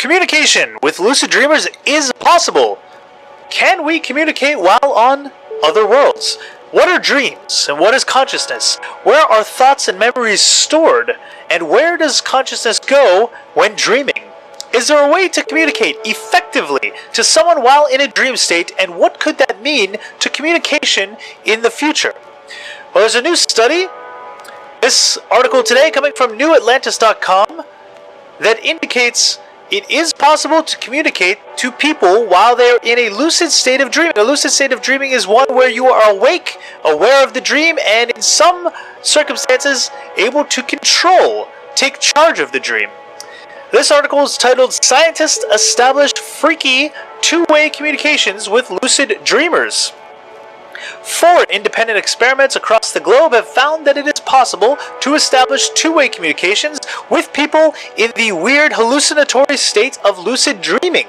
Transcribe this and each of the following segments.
Communication with lucid dreamers is possible. Can we communicate while on other worlds? What are dreams and what is consciousness? Where are thoughts and memories stored? And where does consciousness go when dreaming? Is there a way to communicate effectively to someone while in a dream state, and what could that mean to communication in the future? Well, there's a new study, this article today coming from newatlantis.com, that indicates it is possible to communicate to people while they're in a lucid state of dreaming. A lucid state of dreaming is one where you are awake, aware of the dream, and in some circumstances able to take charge of the dream. This article is titled, "Scientists Established Freaky Two-Way Communications with Lucid Dreamers." 4 independent experiments across the globe have found that it is possible to establish two-way communications with people in the weird hallucinatory state of lucid dreaming,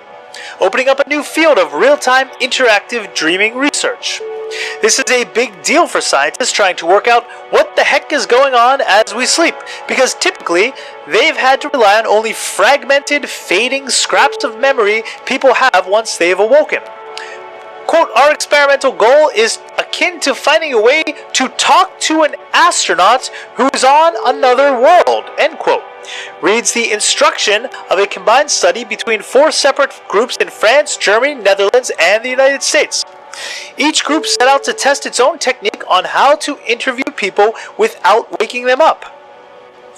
opening up a new field of real-time interactive dreaming research. This is a big deal for scientists trying to work out what the heck is going on as we sleep, because typically they've had to rely on only fragmented, fading scraps of memory people have once they've awoken. Quote, "Our experimental goal is akin to finding a way to talk to an astronaut who is on another world," end quote, reads the instruction of a combined study between 4 separate groups in France, Germany, Netherlands, and the United States. Each group set out to test its own technique on how to interview people without waking them up,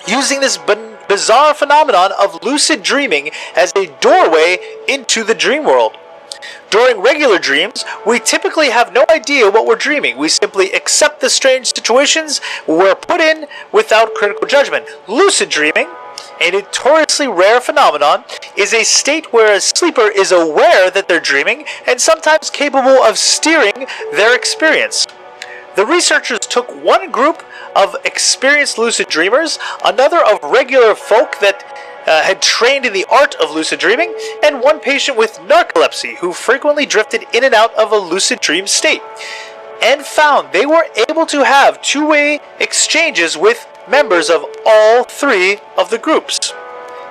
using this bizarre phenomenon of lucid dreaming as a doorway into the dream world. During regular dreams, we typically have no idea what we're dreaming. We simply accept the strange situations we're put in without critical judgment. Lucid dreaming, a notoriously rare phenomenon, is a state where a sleeper is aware that they're dreaming and sometimes capable of steering their experience. The researchers took one group of experienced lucid dreamers, another of regular folk that had trained in the art of lucid dreaming, and one patient with narcolepsy who frequently drifted in and out of a lucid dream state, and found they were able to have two-way exchanges with members of all 3 of the groups.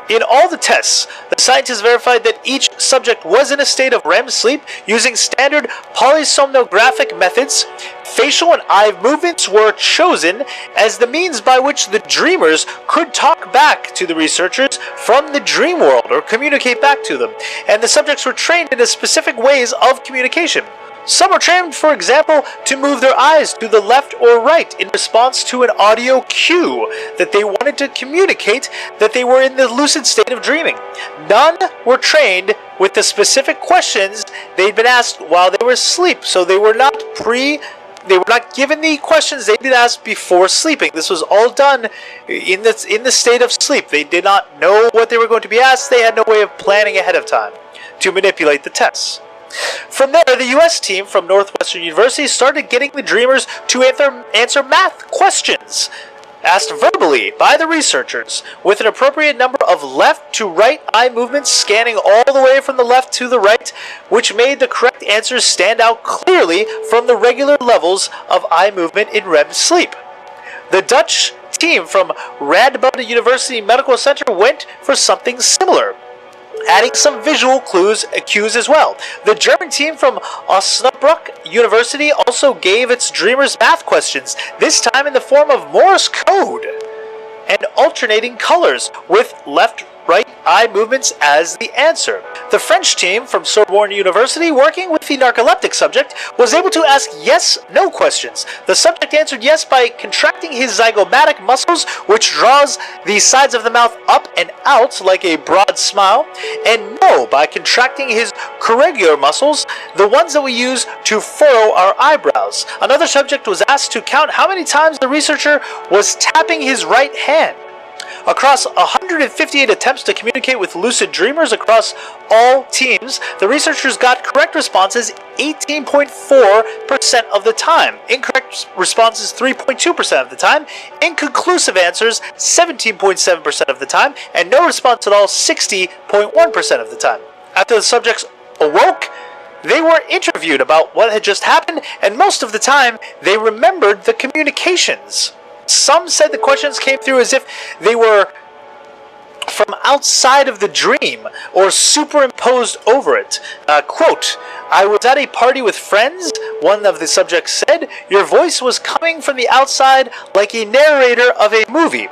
In all the tests, the scientists verified that each subject was in a state of REM sleep using standard polysomnographic methods. Facial and eye movements were chosen as the means by which the dreamers could talk back to the researchers from the dream world or communicate back to them, and the subjects were trained in specific ways of communication. Some were trained, for example, to move their eyes to the left or right in response to an audio cue that they wanted to communicate that they were in the lucid state of dreaming. None were trained with the specific questions they'd been asked while they were asleep, so they were not given the questions they'd been asked before sleeping. This was all done in the state of sleep. They did not know what they were going to be asked. They had no way of planning ahead of time to manipulate the tests. From there, the U.S. team from Northwestern University started getting the dreamers to answer math questions asked verbally by the researchers, with an appropriate number of left to right eye movements scanning all the way from the left to the right, which made the correct answers stand out clearly from the regular levels of eye movement in REM sleep. The Dutch team from Radboud University Medical Center went for something similar, adding some visual cues as well. The German team from Osnabrück University also gave its dreamers math questions, this time in the form of Morse code and alternating colors with left-right eye movements as the answer. The French team from Sorbonne University, working with the narcoleptic subject, was able to ask yes/no questions. The subject answered yes by contracting his zygomatic muscles, which draws the sides of the mouth up and out like a broad smile, and no by contracting his corrugator muscles, the ones that we use to furrow our eyebrows. Another subject was asked to count how many times the researcher was tapping his right hand. Across 158 attempts to communicate with lucid dreamers across all teams, the researchers got correct responses 18.4% of the time, incorrect responses 3.2% of the time, inconclusive answers 17.7% of the time, and no response at all 60.1% of the time. After the subjects awoke, they were interviewed about what had just happened, and most of the time they remembered the communications. Some said the questions came through as if they were from outside of the dream or superimposed over it. Quote, I was at a party with friends, one of the subjects said. Your voice was coming from the outside like a narrator of a movie.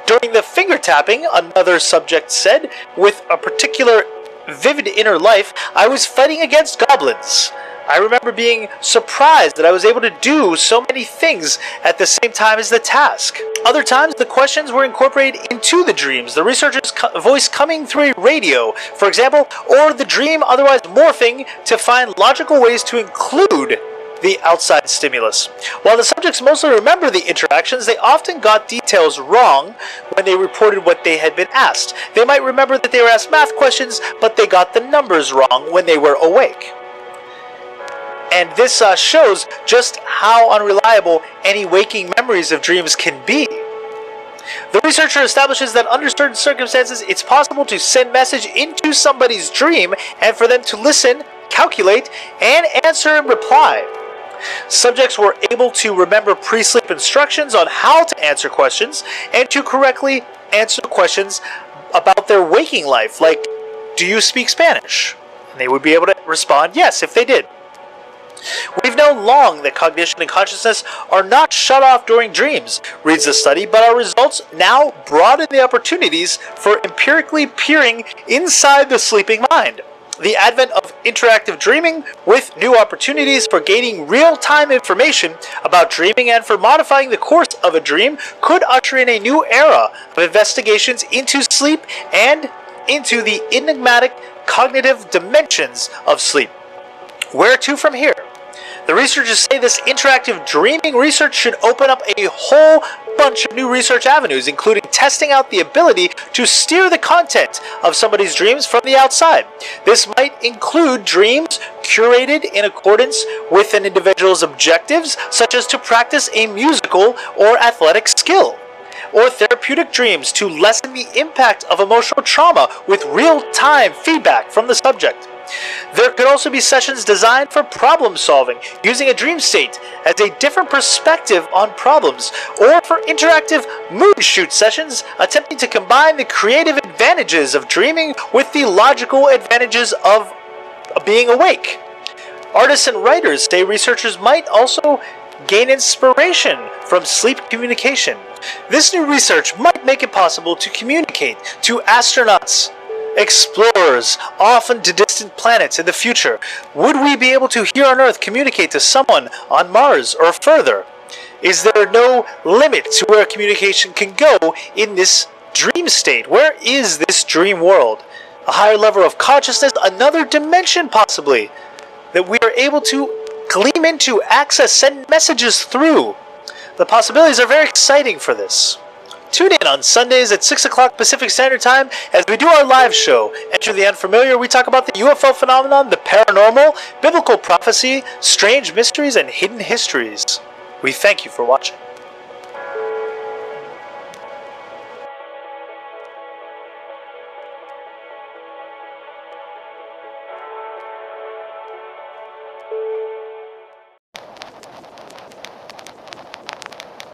During the finger tapping, another subject said, with a particular vivid inner life, I was fighting against goblins. I remember being surprised that I was able to do so many things at the same time as the task. Other times, the questions were incorporated into the dreams, the researcher's voice coming through a radio, for example, or the dream otherwise morphing to find logical ways to include the outside stimulus. While the subjects mostly remember the interactions, they often got details wrong when they reported what they had been asked. They might remember that they were asked math questions, but they got the numbers wrong when they were awake. And this shows just how unreliable any waking memories of dreams can be. The researcher establishes that under certain circumstances, it's possible to send message into somebody's dream and for them to listen, calculate, and answer and reply. Subjects were able to remember pre-sleep instructions on how to answer questions and to correctly answer questions about their waking life, like, do you speak Spanish? And they would be able to respond yes if they did. We've known long that cognition and consciousness are not shut off during dreams, reads the study, but our results now broaden the opportunities for empirically peering inside the sleeping mind. The advent of interactive dreaming with new opportunities for gaining real-time information about dreaming and for modifying the course of a dream could usher in a new era of investigations into sleep and into the enigmatic cognitive dimensions of sleep. Where to from here? The researchers say this interactive dreaming research should open up a whole bunch of new research avenues, including testing out the ability to steer the content of somebody's dreams from the outside. This might include dreams curated in accordance with an individual's objectives, such as to practice a musical or athletic skill, or therapeutic dreams to lessen the impact of emotional trauma with real-time feedback from the subject. There could also be sessions designed for problem solving, using a dream state as a different perspective on problems, or for interactive mood shoot sessions attempting to combine the creative advantages of dreaming with the logical advantages of being awake. Artists and writers say researchers might also gain inspiration from sleep communication. This new research might make it possible to communicate to astronauts, explorers, often to distant planets in the future. Would we be able to, here on Earth, communicate to someone on Mars or further? Is there no limit to where communication can go in this dream state? Where is this dream world? A higher level of consciousness, another dimension possibly, that we are able to gleam into, access, send messages through. The possibilities are very exciting for this. Tune in on Sundays at 6 o'clock Pacific Standard Time as we do our live show, Enter the Unfamiliar. We talk about the UFO phenomenon, the paranormal, biblical prophecy, strange mysteries, and hidden histories. We thank you for watching.